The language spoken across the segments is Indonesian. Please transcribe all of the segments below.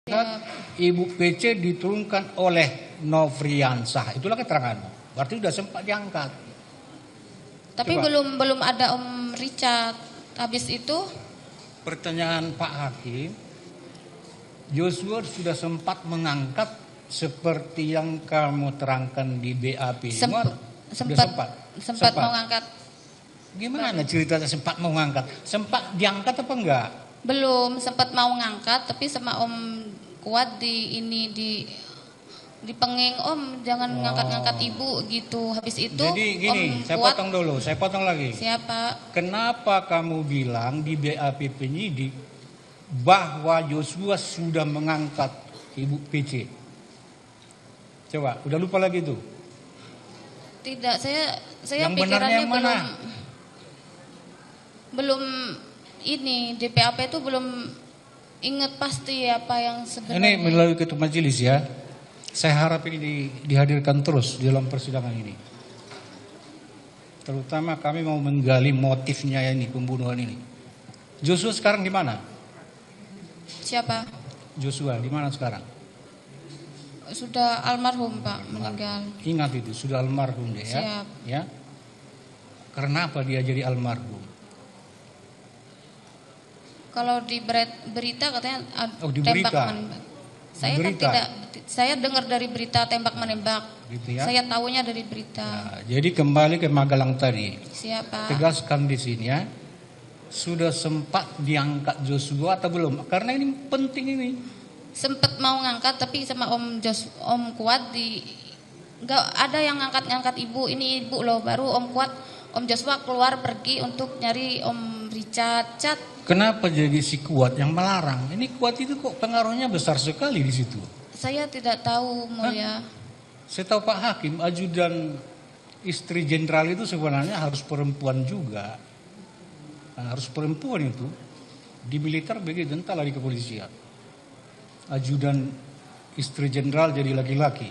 Ibu PC diturunkan oleh Nofriansah. Itulah keteranganmu. Berarti sudah sempat diangkat. Tapi belum ada Om Richard. Habis itu pertanyaan Pak Hakim, Joshua sudah sempat mengangkat seperti yang kamu terangkan di BAP. Sempat mau ngangkat. Gimana ceritanya sempat mau ngangkat? Sempat diangkat apa enggak? Belum, sempat mau ngangkat tapi sama Om Kuat di penging, Om jangan ngangkat-ngangkat ibu gitu. Habis itu jadi gini, Om saya Kuat, potong dulu, saya potong lagi. Siapa? Kenapa kamu bilang di BAP penyidik bahwa Joshua sudah mengangkat Ibu PC? Coba, udah lupa lagi tuh? Tidak, saya yang pikirannya yang mana? belum ini DPAP itu belum ingat pasti apa yang sebenarnya. Ini melalui ketua majelis ya. Saya harap ini dihadirkan terus di dalam persidangan ini. Terutama kami mau menggali motifnya ini, pembunuhan ini. Joshua sekarang di mana? Siapa? Joshua di mana sekarang? Sudah almarhum Pak, meninggal. Ingat itu, sudah almarhum dia ya. Siap. Ya. Karena apa dia jadi almarhum? Kalau di berita katanya di tembak berita. menembak. Saya Berita. kan tidak, saya dengar dari berita tembak menembak. Gitu ya? Saya tahunya dari berita. Nah, jadi kembali ke Magelang tadi. Siapa? Tegaskan di sini ya. Sudah sempat diangkat Joshua atau belum? Karena ini penting ini. Sempat mau ngangkat tapi sama Om Kuat nggak ada yang ngangkat ibu. Ini ibu loh, baru Om Kuat, Om Joshua keluar pergi untuk nyari Om Richard. Kenapa jadi si Kuat yang melarang? Ini Kuat itu kok pengaruhnya besar sekali di situ. Saya tidak tahu, Mulia. Saya tahu Pak Hakim, ajudan istri jenderal itu sebenarnya harus perempuan juga. Nah, harus perempuan itu. Di militer begitu, entahlah di kepolisian. Ajudan istri jenderal jadi laki-laki.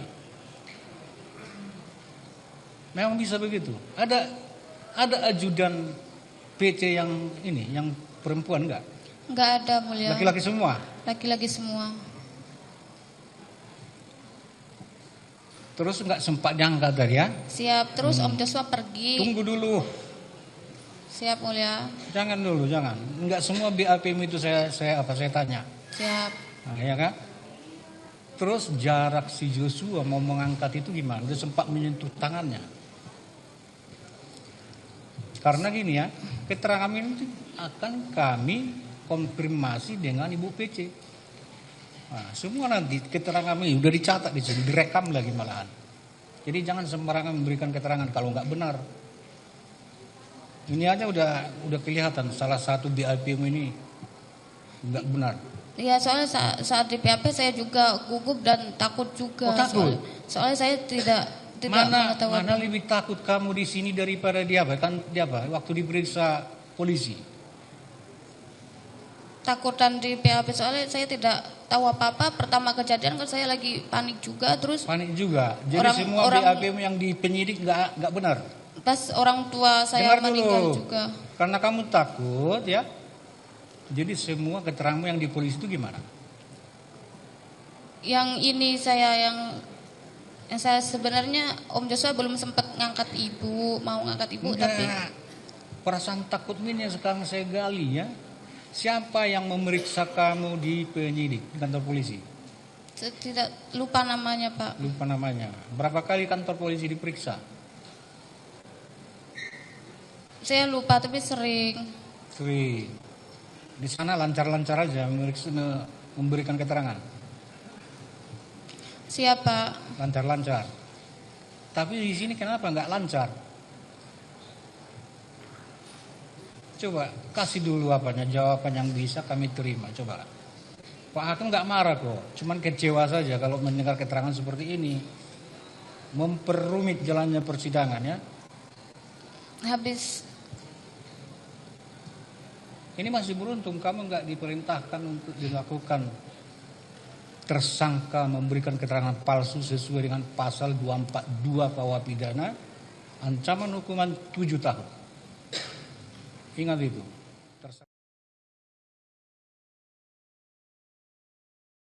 Memang bisa begitu. Ada ajudan PC yang ini, yang perempuan enggak? Enggak ada, Mulia. Laki-laki semua? Laki-laki semua. Terus enggak sempat diangkat tadi ya? Siap, terus Om Joshua pergi. Tunggu dulu. Siap, Mulia. Jangan dulu, jangan. Enggak semua BAPM itu saya tanya. Siap. Nah, ya kan? Terus jarak si Joshua mau mengangkat itu gimana? Dia sempat menyentuh tangannya. Karena gini ya, keterangan ini akan kami konfirmasi dengan Ibu PC. Nah, semua nanti keterangan ini udah dicatat di sini, direkam lagi malahan. Jadi jangan sembarangan memberikan keterangan kalau nggak benar. Ini aja udah kelihatan salah satu BAPM ini nggak benar. Ya, soalnya saat di PAP saya juga gugup dan takut juga. Oh, takut? Soalnya saya tidak mengetahui. Mana lebih takut kamu di sini daripada dia waktu diperiksa polisi? Takutan di PAP soalnya saya tidak tahu apa-apa. Pertama kejadian kan saya lagi panik juga, terus panik juga. Jadi semua BAPM yang di penyidik nggak benar. Pas orang tua saya meninggal juga. Karena kamu takut ya. Jadi semua keteranganmu yang di polisi itu gimana? Yang ini yang saya sebenarnya Om Joshua belum sempat ngangkat ibu, mau ngangkat ibu. Enggak. Tapi Perasaan takut ini yang sekarang saya gali ya. Siapa yang memeriksa kamu di penyidik, di kantor polisi? Saya tidak lupa namanya, Pak. Lupa namanya. Berapa kali kantor polisi diperiksa? Saya lupa tapi sering. Di sana lancar-lancar aja memberikan keterangan. Siapa? Lancar-lancar. Tapi di sini kenapa nggak lancar? Coba kasih dulu jawaban yang bisa kami terima. Coba. Pak Hakim nggak marah kok, cuman kecewa saja kalau mendengar keterangan seperti ini. Memperumit jalannya persidangan ya. Ini masih beruntung kamu nggak diperintahkan untuk dilakukan tersangka memberikan keterangan palsu sesuai dengan pasal 242 KUH pidana, ancaman hukuman 7 tahun. Ingat itu.